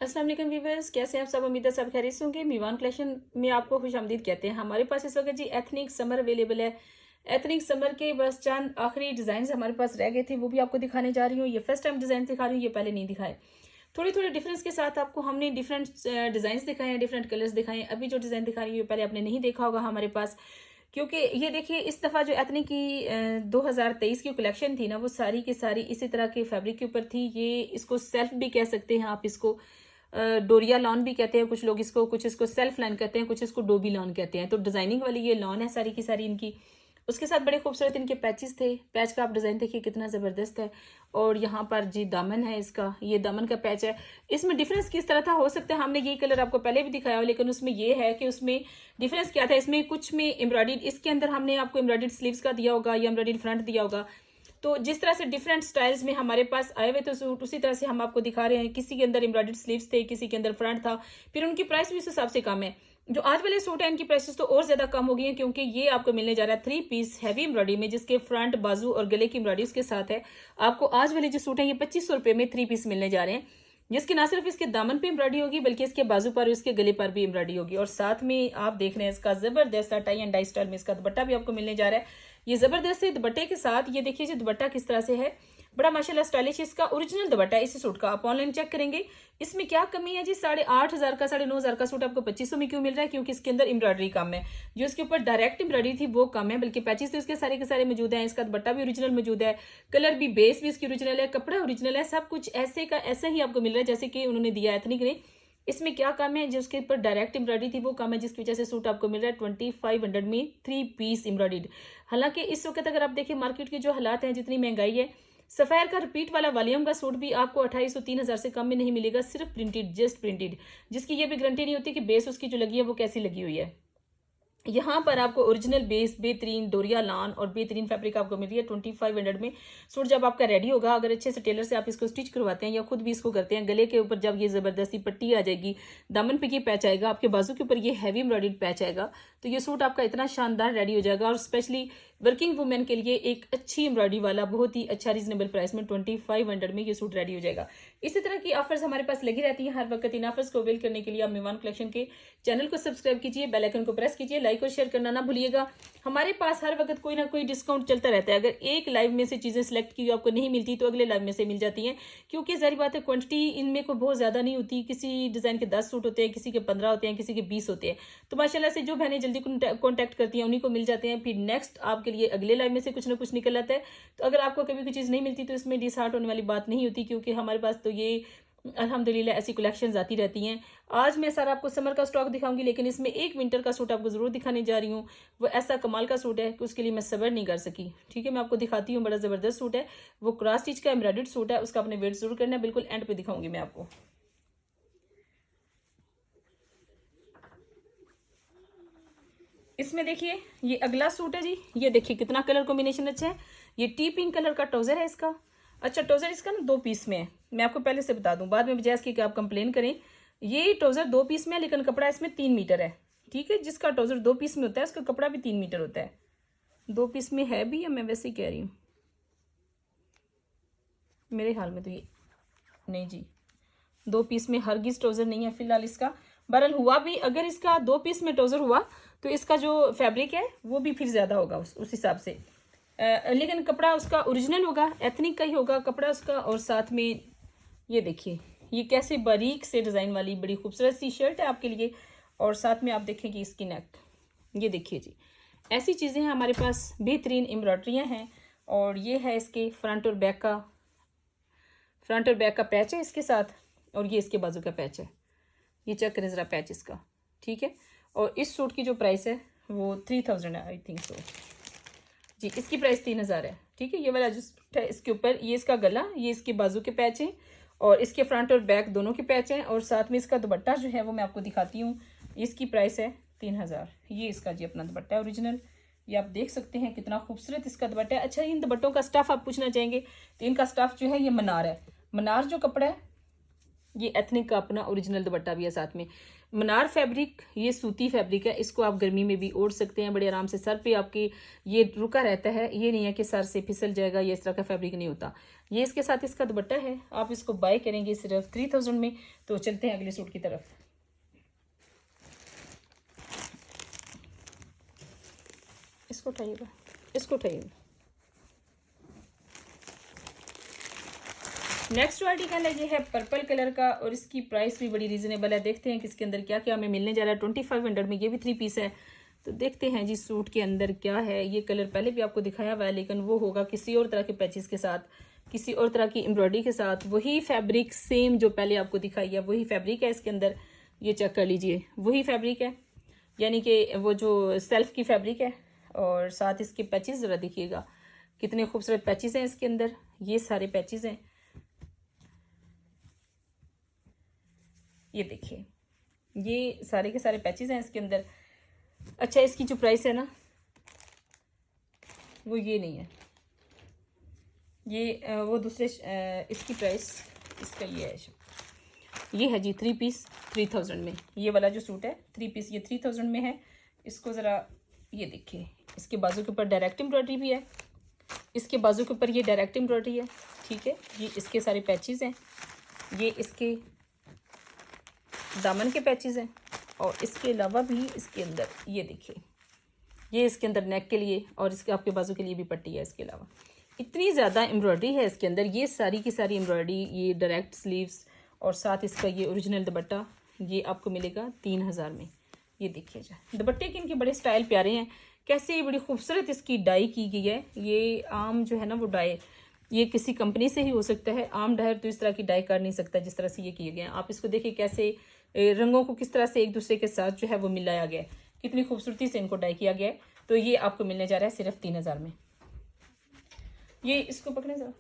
अस्सलाम वालेकुम व्यूअर्स, कैसे हैं आप सब। उम्मीद है सब खैरियत से होंगे। मीवान कलेक्शन में आपको खुशामदीद कहते हैं। हमारे पास इस वक्त जी एथनिक समर अवेलेबल है। एथनिक समर के बस चंद आखिरी डिज़ाइन हमारे पास रह गए थे, वो भी आपको दिखाने जा रही हूँ। ये फर्स्ट टाइम डिज़ाइन दिखा रही हूँ, ये पहले नहीं दिखाए। थोड़ी थोड़ी डिफरेंस के साथ आपको हमने डिफरेंट डिज़ाइन दिखाए हैं, डिफरेंट कलर्स दिखाए हैं। अभी जो डिज़ाइन दिखा रही हूँ ये पहले आपने नहीं देखा होगा हमारे पास, क्योंकि ये देखिए इस दफ़ा जो एथनिक की 2023 की कलेक्शन थी ना, वो सारी की सारी इसी तरह के फैब्रिक के ऊपर थी। ये इसको सेल्फ भी कह सकते हैं आप, इसको डोरिया लॉन भी कहते हैं कुछ लोग इसको, कुछ इसको सेल्फ लाइन कहते हैं, कुछ इसको डोबी लॉन कहते हैं। तो डिजाइनिंग वाली ये लॉन है सारी की सारी इनकी। उसके साथ बड़े खूबसूरत इनके पैचेस थे। पैच का आप डिजाइन देखिए कितना जबरदस्त है। और यहाँ पर जी दामन है इसका, ये दामन का पैच है। इसमें डिफरेंस किस तरह था, हो सकता है हमने ये कलर आपको पहले भी दिखाया हो, लेकिन उसमें ये है कि उसमें डिफरेंस क्या था। इसमें कुछ में एम्ब्रॉयडरी, इसके अंदर हमने आपको एम्ब्रॉयडरी स्लीव्स का दिया होगा या एम्ब्रॉयडरी फ्रंट दिया होगा। तो जिस तरह से डिफरेंट स्टाइल्स में हमारे पास आए हुए थे सूट, उसी तरह से हम आपको दिखा रहे हैं। किसी के अंदर एम्ब्रॉयडर्ड स्लीव्स थे, किसी के अंदर फ्रंट था। फिर उनकी प्राइस भी उस हिसाब से कम है। जो आज वाले सूट है इनकी प्राइसेस तो और ज्यादा कम हो गई हैं, क्योंकि ये आपको मिलने जा रहा है 3 पीस हैवी एम्ब्रॉयडरी में, जिसके फ्रंट, बाजू और गले की एम्ब्रॉयडरी उसके साथ है। आपको आज वाले जो सूट है ये 2500 रुपए में 3 पीस मिलने जा रहे हैं, जिसकी ना सिर्फ इसके दामन पे एम्ब्रॉयडरी होगी बल्कि इसके बाजू पर और इसके गले पर भी एम्ब्रॉयडरी होगी। और साथ में आप देख रहे हैं इसका जबरदस्त टाई एंड डाई स्टाइल में इसका दुपट्टा भी आपको मिलने जा रहा है। ये जबरदस्त है दुपट्टे के साथ। ये देखिए जी दुपट्टा किस तरह से है, बड़ा माशाल्लाह स्टाइलिश। इसका ओरिजिनल दुपट्टा है इसी सूट का, आप ऑनलाइन चेक करेंगे। इसमें क्या कमी है जी, 8,500 का 9,500 का सूट आपको 2500 में क्यों मिल रहा है? क्योंकि इसके अंदर एम्ब्रॉयडरी कम है। जो इसके ऊपर डायरेक्ट एम्ब्रॉयडरी थी वो कम है, बल्कि पैचेस तो इसके सारे के सारे मौजूद हैं। इसका दुपट्टा भी ओरिजिनल मौजूद है, कलर भी, बेस भी इसकी ओरिजिनल है, कपड़ा ओरिजिनल है, सब कुछ ऐसे का ऐसा ही आपको मिल रहा है जैसे कि उन्होंने दिया है एथनिक ने। इसमें क्या कम है, जिसके ऊपर डायरेक्ट एम्ब्रॉयडरी थी वो कम है, जिसकी वजह से सूट आपको मिल रहा है 2500 में 3 पीस एम्ब्रॉयडर्ड। हालांकि इस वक्त अगर आप देखिए मार्केट के जो हालात हैं, जितनी महंगाई है, सफायर का रिपीट वाला वॉल्यूम का सूट भी आपको 2,500-3,000 से कम में नहीं मिलेगा, सिर्फ प्रिंटेड, जस्ट प्रिंटेड, जिसकी ये भी गारंटी नहीं होती कि बेस उसकी जो लगी है वो कैसी लगी हुई है। यहाँ पर आपको ओरिजिनल बेस, बेहतरीन डोरिया लान और बेहतरीन फैब्रिक आपको मिल रही है 2500 में। सूट जब आपका रेडी होगा, अगर अच्छे से टेलर से आप इसको स्टिच करवाते हैं या खुद भी इसको करते हैं, गले के ऊपर जब ये जबरदस्ती पट्टी आ जाएगी, दामन पे ये पैच आएगा, आपके बाजू के ऊपर ये हैवी एम्ब्रॉयडर्ड पैच आएगा, तो ये सूट आपका इतना शानदार रेडी हो जाएगा। और स्पेशली वर्किंग वुमेन के लिए एक अच्छी एम्ब्रॉयडरी वाला बहुत ही अच्छा रीजनेबल प्राइस में 2500 में ये सूट रेडी हो जाएगा। इसी तरह की ऑफर्स हमारे पास लगी रहती है हर वक्त। इन ऑफर्स को अवेल करने के लिए आप मीवान कलेक्शन के चैनल को सब्सक्राइब कीजिए, बेल आइकन को प्रेस कीजिए, लाइक और शेयर करना ना भूलिएगा। हमारे पास हर वक्त कोई ना कोई डिस्काउंट चलता रहता है। अगर एक लाइव में से चीजें सिलेक्ट की आपको नहीं मिलती तो अगले लाइव में से मिल जाती हैं, क्योंकि जारी बात है क्वांटिटी इनमें कोई बहुत ज्यादा नहीं होती। किसी डिजाइन के 10 सूट होते हैं, किसी के 15 होते हैं, किसी के 20 होते हैं। तो माशाल्लाह से जो बहनें जल्दी कॉन्टैक्ट करती हैं उन्हीं को मिल जाते हैं। फिर नेक्स्ट आपके लिए अगले लाइव में से कुछ ना कुछ निकल आता है। तो अगर आपको कभी कोई चीज नहीं मिलती तो इसमें डिसहार्ट होने वाली बात नहीं होती, क्योंकि हमारे पास तो ये अल्हम्दुलिल्लाह ऐसी कलेक्शंस आती रहती हैं। आज मैं सारा आपको समर का स्टॉक दिखाऊंगी, लेकिन इसमें एक विंटर का सूट आपको जरूर दिखाने जा रही हूँ। वो ऐसा कमाल का सूट है कि उसके लिए मैं सब्र नहीं कर सकी। ठीक है, मैं आपको दिखाती हूँ। बड़ा जबरदस्त सूट है, वो क्रॉस स्टिच का एम्ब्रॉयडर्ड सूट है। उसका अपने वेट जरूर करना है, बिल्कुल एंड पे दिखाऊंगी मैं आपको। इसमें देखिए ये अगला सूट है जी। ये देखिए कितना कलर कॉम्बिनेशन अच्छा है। ये टी पिंक कलर का ट्राउजर है इसका। अच्छा, ट्राउजर इसका ना 2 पीस में है, मैं आपको पहले से बता दूं, बाद में बजाय इसकी कि आप कंप्लेन करें। ये ट्राउजर 2 पीस में है, लेकिन कपड़ा इसमें 3 मीटर है। ठीक है, जिसका ट्राउजर 2 पीस में होता है उसका कपड़ा भी 3 मीटर होता है। 2 पीस में है भी, या मैं वैसे ही कह रही हूँ? मेरे हाल में तो ये नहीं जी, 2 पीस में हरगिज ट्राउजर नहीं है फिलहाल इसका। बहरहाल हुआ भी, अगर इसका 2 पीस में ट्राउजर हुआ तो इसका जो फैब्रिक है वो भी फिर ज्यादा होगा उस हिसाब से। लेकिन कपड़ा उसका ओरिजिनल होगा, एथनिक का ही होगा कपड़ा उसका। और साथ में ये देखिए ये कैसे बारीक से डिजाइन वाली बड़ी खूबसूरत सी शर्ट है आपके लिए। और साथ में आप देखेंगे इसकी नेक, ये देखिए जी, ऐसी चीजें हैं हमारे पास। बेहतरीन एम्ब्रॉयडरियां हैं। और ये है इसके फ्रंट और बैक का पैच है इसके साथ। और ये इसके बाजू का पैच है, ये चेक करें जरा पैच इसका। ठीक है, और इस सूट की जो प्राइस है वो 3000 है, आई थिंक सो जी। इसकी प्राइस 3000 है। ठीक है, ये वाला जो सूट है इसके ऊपर ये इसका गला, ये इसके बाजू के पैच हैं, और इसके फ्रंट और बैक दोनों के पैच हैं। और साथ में इसका दुपट्टा जो है वो मैं आपको दिखाती हूँ। इसकी प्राइस है 3000। ये इसका जी अपना दुपट्टा है ओरिजिनल। ये आप देख सकते हैं कितना खूबसूरत इसका दुपट्टा है। अच्छा, इन दुपट्टों का स्टफ आप पूछना चाहेंगे, तो इनका स्टफ जो है ये मनार है। मनार जो कपड़ा है ये एथनिक का अपना ओरिजिनल दुपट्टा भी है साथ में। मनार फैब्रिक, ये सूती फैब्रिक है, इसको आप गर्मी में भी ओढ़ सकते हैं बड़े आराम से। सर पे आपके ये रुका रहता है, ये नहीं है कि सर से फिसल जाएगा, ये इस तरह का फैब्रिक नहीं होता। ये इसके साथ इसका दुपट्टा है। आप इसको बाय करेंगे सिर्फ 3000 में। तो चलते हैं अगले सूट की तरफ। इसको उठाइएगा, इसको उठाइएगा। नेक्स्ट आर्टिकल है, ये है पर्पल कलर का और इसकी प्राइस भी बड़ी रीजनेबल है। देखते हैं कि इसके अंदर क्या क्या हमें मिलने जा रहा है। 2500 में ये भी 3 पीस है। तो देखते हैं जी सूट के अंदर क्या है। ये कलर पहले भी आपको दिखाया हुआ है, लेकिन वो होगा किसी और तरह के पैचेस के साथ, किसी और तरह की एम्ब्रॉयडरी के साथ। वही फैब्रिक सेम जो पहले आपको दिखाई है, वही फैब्रिक है इसके अंदर। ये चेक कर लीजिए, वही फैब्रिक है, यानी कि वो जो सेल्फ की फैब्रिक है। और साथ इसके पैचेस ज़रा देखिएगा, कितने खूबसूरत पैचेस हैं इसके अंदर। ये सारे पैचेस हैं, ये देखिए, ये सारे के सारे पैचेस हैं इसके अंदर। अच्छा, इसकी जो प्राइस है ना, वो ये नहीं है, ये वो दूसरे इसकी प्राइस, इसका ये है जी 3 पीस 3000 में। ये वाला जो सूट है 3 पीस, ये 3000 में है। इसको ज़रा ये देखिए, इसके बाजू के ऊपर डायरेक्ट एम्ब्रॉयडरी भी है, इसके बाजू के ऊपर ये डायरेक्ट एम्ब्रॉयडरी है, ठीक है। ये इसके सारे पैचेस हैं, ये इसके दामन के पैचेस हैं, और इसके अलावा भी इसके अंदर ये देखिए, ये इसके अंदर नेक के लिए और इसके आपके बाजू के लिए भी पट्टी है। इसके अलावा इतनी ज़्यादा एम्ब्रॉयडरी है इसके अंदर। ये सारी की सारी एम्ब्रॉयडरी, ये डायरेक्ट स्लीव्स और साथ इसका ये ओरिजिनल दुपट्टा, ये आपको मिलेगा 3000 में। ये देखिए जा दुपट्टे के इनके बड़े स्टाइल प्यारे हैं, कैसे बड़ी खूबसूरत इसकी डाई की गई है। ये आम जो है ना वो डाई, ये किसी कंपनी से ही हो सकता है। आम डायर तो इस तरह की डाई कर नहीं सकता जिस तरह से ये किए गए हैं। आप इसको देखिए कैसे रंगों को किस तरह से एक दूसरे के साथ जो है वो मिलाया गया है, कितनी खूबसूरती से इनको डाई किया गया है। तो ये आपको मिलने जा रहा है सिर्फ 3000 में। ये इसको पकड़े ज़रा,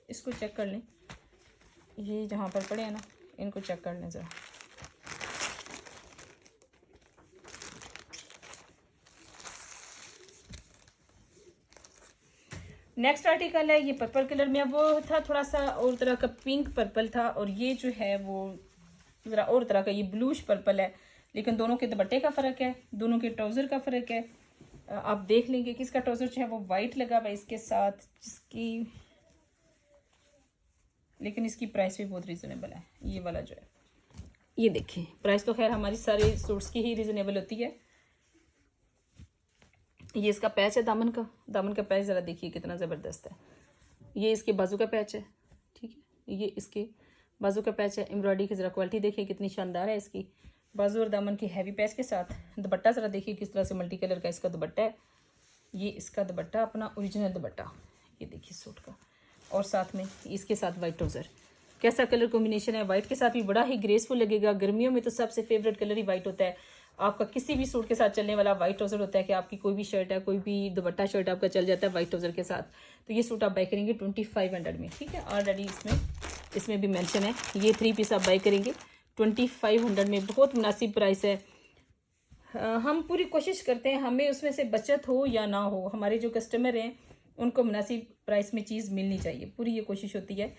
इसको चेक कर लें, ये जहाँ पर पड़े हैं ना इनको चेक कर लें ज़रा। नेक्स्ट आर्टिकल है, ये पर्पल कलर में, वो था थोड़ा सा और तरह का पिंक पर्पल था, और ये जो है वो ज़रा और तरह का ये ब्लूश पर्पल है। लेकिन दोनों के दुपट्टे का फ़र्क है, दोनों के ट्राउज़र का फ़र्क है। आप देख लेंगे कि इसका ट्राउज़र जो है वो वाइट लगा हुआ है इसके साथ, जिसकी लेकिन इसकी प्राइस भी बहुत रीज़नेबल है। ये वाला जो है, ये देखिए, प्राइस तो खैर हमारी सारे सूट्स की ही रीज़नेबल होती है। ये इसका पैच है दामन का पैच ज़रा देखिए कितना ज़बरदस्त है। ये इसके बाजू का पैच है, ठीक है, ये इसके बाजू का पैच है। एम्ब्रॉयडरी की ज़रा क्वालिटी देखिए कितनी शानदार है इसकी, बाजू और दामन की हैवी पैच के साथ। दुपट्टा ज़रा देखिए किस तरह से मल्टी कलर का इसका दुपट्टा है। ये इसका दुपट्टा अपना ओरिजिनल दुपट्टा, ये देखिए सूट का, और साथ में इसके साथ वाइट ट्राउज़र। कैसा कलर कॉम्बिनेशन है, वाइट के साथ भी बड़ा ही ग्रेसफुल लगेगा। गर्मियों में तो सबसे फेवरेट कलर ही वाइट होता है। आपका किसी भी सूट के साथ चलने वाला वाइट ट्राउज़र होता है कि आपकी कोई भी शर्ट है, कोई भी दुपट्टा शर्ट आपका चल जाता है वाइट ट्राउज़र के साथ। तो ये सूट आप बाय करेंगे 2500 में, ठीक है। ऑलरेडी इसमें भी मेंशन है, ये 3 पीस आप बाय करेंगे 2500 में। बहुत मुनासिब प्राइस है। हम पूरी कोशिश करते हैं, हमें उसमें से बचत हो या ना हो, हमारे जो कस्टमर हैं उनको मुनासिब प्राइस में चीज़ मिलनी चाहिए, पूरी ये कोशिश होती है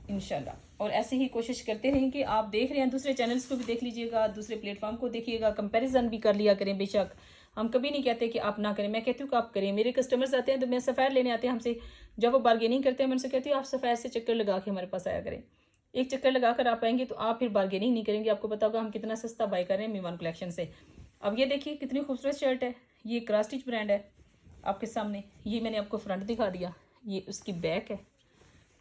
इंशाल्लाह। और ऐसे ही कोशिश करते रहें कि आप देख रहे हैं दूसरे चैनल्स को भी देख लीजिएगा, दूसरे प्लेटफॉर्म को देखिएगा, कंपैरिजन भी कर लिया करें। बेशक हम कभी नहीं कहते कि आप ना करें, मैं कहती हूँ कि आप करें। मेरे कस्टमर्स आते हैं तो मैं सफ़ायर लेने आते हैं हमसे, जब वो बार्गेनिंग करते हैं मैं उनसे कहती हूँ आप सफ़ायर से चक्कर लगा के हमारे पास आया करें। एक चक्कर लगा कर आप आएंगे तो आप फिर बार्गेनिंग नहीं करेंगे, आपको पता होगा हम कितना सस्ता बाय कर रहे हैं मीवान कलेक्शन से। अब ये देखिए कितनी खूबसूरत शर्ट है, ये क्रॉस स्टिच ब्रांड है आपके सामने। ये मैंने आपको फ्रंट दिखा दिया, ये उसकी बैक है।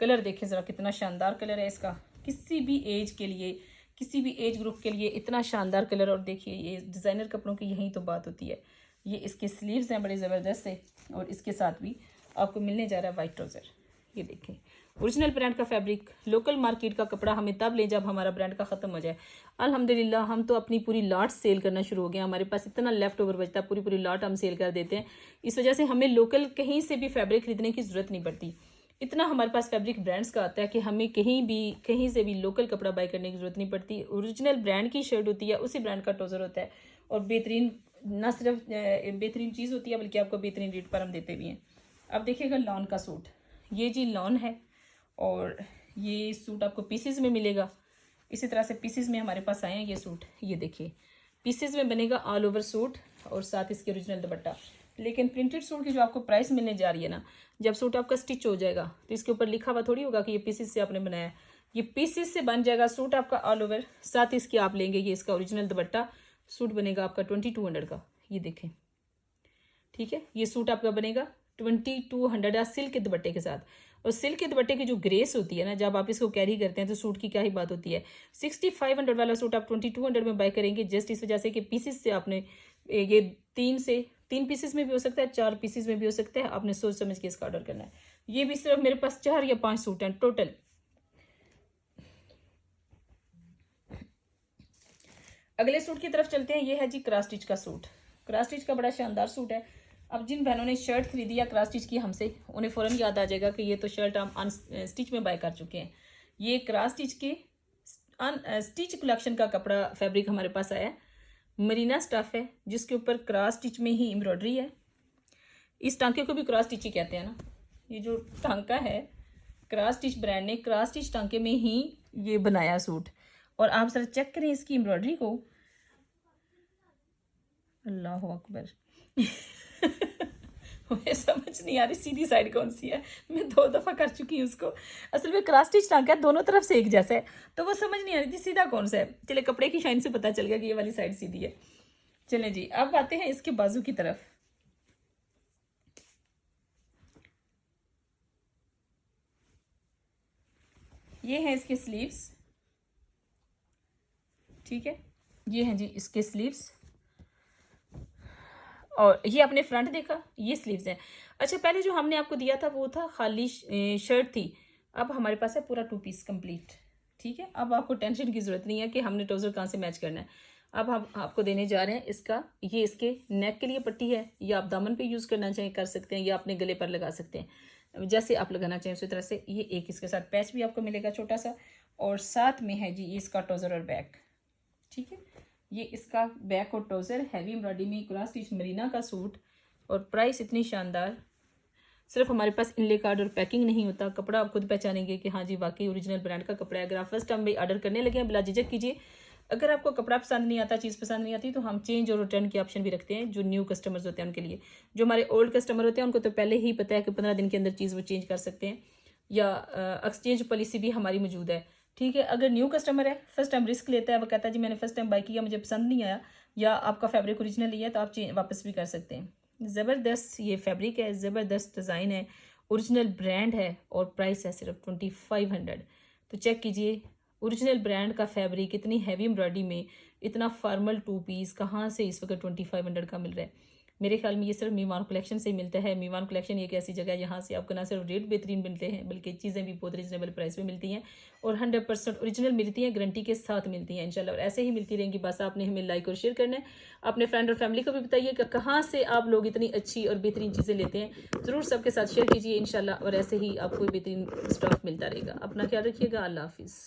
कलर देखें ज़रा कितना शानदार कलर है इसका, किसी भी एज के लिए, किसी भी एज ग्रुप के लिए इतना शानदार कलर। और देखिए ये डिज़ाइनर कपड़ों की यही तो बात होती है। ये इसके स्लीव्स हैं बड़े ज़बरदस्त से, और इसके साथ भी आपको मिलने जा रहा है वाइट ट्राउज़र। ये देखें ओरिजिनल ब्रांड का फैब्रिक। लोकल मार्केट का कपड़ा हमें तब लें जब हमारा ब्रांड का ख़त्म हो जाए। अल्हम्दुलिल्लाह हम तो अपनी पूरी लॉट सेल करना शुरू हो गया, हमारे पास इतना लेफ्ट ओवर बचता है, पूरी लॉट हम सेल कर देते हैं। इस वजह से हमें लोकल कहीं से भी फैब्रिक खरीदने की ज़रूरत नहीं पड़ती। इतना हमारे पास फैब्रिक ब्रांड्स का आता है कि हमें कहीं से भी लोकल कपड़ा बाय करने की ज़रूरत नहीं पड़ती। ओरिजिनल ब्रांड की शर्ट होती है, उसी ब्रांड का ट्राउज़र होता है, और बेहतरीन, ना सिर्फ बेहतरीन चीज़ होती है बल्कि आपको बेहतरीन रेट पर हम देते भी हैं। अब देखिएगा लॉन का सूट, ये जी लॉन है, और ये सूट आपको पीसेस में मिलेगा। इसी तरह से पीसेस में हमारे पास आए हैं ये सूट। ये देखिए पीसेस में बनेगा ऑल ओवर सूट और साथ इसके ओरिजिनल दुपट्टा। लेकिन प्रिंटेड सूट की जो आपको प्राइस मिलने जा रही है ना, जब सूट आपका स्टिच हो जाएगा तो इसके ऊपर लिखा हुआ थोड़ी होगा कि ये पीसेस से आपने बनाया है। ये पीसेस से बन जाएगा सूट आपका ऑल ओवर, साथ इसके आप लेंगे ये इसका ओरिजिनल दुपट्टा। सूट बनेगा आपका 2200 का। ये देखें, ठीक है, ये सूट आपका बनेगा 2200 सिल्क के दुपट्टे के साथ। और सिल्क के दुपट्टे की जो ग्रेस होती है ना, जब आप इसको कैरी करते हैं तो सूट की क्या ही बात होती है। 6500 वाला सूट आप 2200 में बाय करेंगे, जस्ट इस वजह से कि पीसेस से आपने ये तीन पीसेस में भी हो सकता है, 4 पीसेस में भी हो सकता है। आपने सोच समझ के इसका ऑर्डर करना है। ये भी सिर्फ मेरे पास 4 या 5 सूट हैं टोटल। अगले सूट की तरफ चलते हैं। ये है जी क्रॉस स्टिच का सूट। क्रॉस स्टिच का बड़ा शानदार सूट है। अब जिन बहनों ने शर्ट खरीदी या क्रॉस स्टिच की हमसे, उन्हें फ़ौरन याद आ जाएगा कि ये तो शर्ट हम अनस्टिच में बाय कर चुके हैं। ये क्रॉस स्टिच के स्टिच कलेक्शन का कपड़ा फैब्रिक हमारे पास आया है। मरीना स्टफ है जिसके ऊपर क्रॉस स्टिच में ही एम्ब्रॉयडरी है। इस टांके को भी क्रॉस स्टिच ही कहते हैं ना। ये जो टांका है, क्रॉस स्टिच ब्रांड ने क्रॉस स्टिच टांके में ही ये बनाया सूट। और आप जरा चेक करें इसकी एम्ब्रॉयडरी को, अल्लाह अकबर। मुझे समझ नहीं आ रही सीधी साइड कौन सी है, मैं 2 दफ़ा कर चुकी हूँ उसको। असल में क्रॉस स्टिच टांका है, दोनों तरफ से एक जैसा है, तो वो समझ नहीं आ रही थी सीधा कौन सा है। चले कपड़े की शाइन से पता चल गया कि ये वाली साइड सीधी है। चले जी, अब आते हैं इसके बाजू की तरफ। ये है इसके स्लीव्स, ठीक है, ये हैं जी इसके स्लीव्स। और ये आपने फ्रंट देखा, ये स्लीव्स हैं। अच्छा, पहले जो हमने आपको दिया था वो था खाली शर्ट थी। अब हमारे पास है पूरा 2 पीस कंप्लीट, ठीक है। अब आपको टेंशन की ज़रूरत नहीं है कि हमने ट्राउज़र कहाँ से मैच करना है। अब हम आपको देने जा रहे हैं इसका, ये इसके नेक के लिए पट्टी है। ये आप दामन पे यूज़ करना चाहें कर सकते हैं, या अपने गले पर लगा सकते हैं, जैसे आप लगाना चाहें उसी तरह से। ये एक इसके साथ पैच भी आपको मिलेगा छोटा सा, और साथ में है जी ये इसका ट्राउज़र और बैक, ठीक है। ये इसका बैक और ट्राउज़र हैवी एम्ब्रॉयडरी में क्रॉस स्टिच मरीना का सूट। और प्राइस इतनी शानदार, सिर्फ हमारे पास इनले कार्ड और पैकिंग नहीं होता, कपड़ा आप खुद पहचानेंगे कि हाँ जी वाकई ओरिजिनल ब्रांड का कपड़ा है। अगर आप फर्स्ट टाइम भी ऑर्डर करने लगे हैं, बिला झिझक कीजिए। अगर आपको कपड़ा पसंद नहीं आता, चीज़ पसंद नहीं आती, तो हम चेंज और रिटर्न की ऑप्शन भी रखते हैं, जो न्यू कस्टमर्स होते हैं उनके लिए। जो हमारे ओल्ड कस्टमर होते हैं उनको तो पहले ही पता है कि 15 दिन के अंदर चीज़ वो चेंज कर सकते हैं, या एक्सचेंज पॉलिसी भी हमारी मौजूद है, ठीक है। अगर न्यू कस्टमर है, फर्स्ट टाइम रिस्क लेता है, वो कहता है जी मैंने फर्स्ट टाइम बाई किया, मुझे पसंद नहीं आया, या आपका फैब्रिक ओरिजिनल ही है, तो आप वापस भी कर सकते हैं। ज़बरदस्त ये फैब्रिक है, ज़बरदस्त डिज़ाइन है, ओरिजिनल ब्रांड है, और प्राइस है सिर्फ 2500। तो चेक कीजिए ओरिजिनल ब्रांड का फैब्रिक इतनी हैवी एम्ब्रॉयडरी में, इतना फॉर्मल 2 पीस कहाँ से इस वक्त 2500 का मिल रहा है। मेरे ख्याल में ये सिर्फ मीवान कलेक्शन से मिलता है। मीवान कलेक्शन एक ऐसी जगह है जहाँ से आपको ना सिर्फ रेट बेहतरीन मिलते हैं, बल्कि चीज़ें भी बहुत रीजनेबल प्राइस में मिलती हैं, और 100% ओरिजिनल मिलती हैं, गारंटी के साथ मिलती हैं इंशाल्लाह। और ऐसे ही मिलती रहेंगी। बस आपने हमें लाइक और शेयर करना है। अपने फ्रेंड और फैमिली को भी बताइए कि कहाँ से आप लोग इतनी अच्छी और बेहतरीन चीज़ें लेते हैं। ज़रूर सबके साथ शेयर कीजिए इंशाल्लाह, और ऐसे ही आपको बेहतरीन स्टॉक मिलता रहेगा। अपना ख्याल रखिएगा। अल्लाह हाफिज़।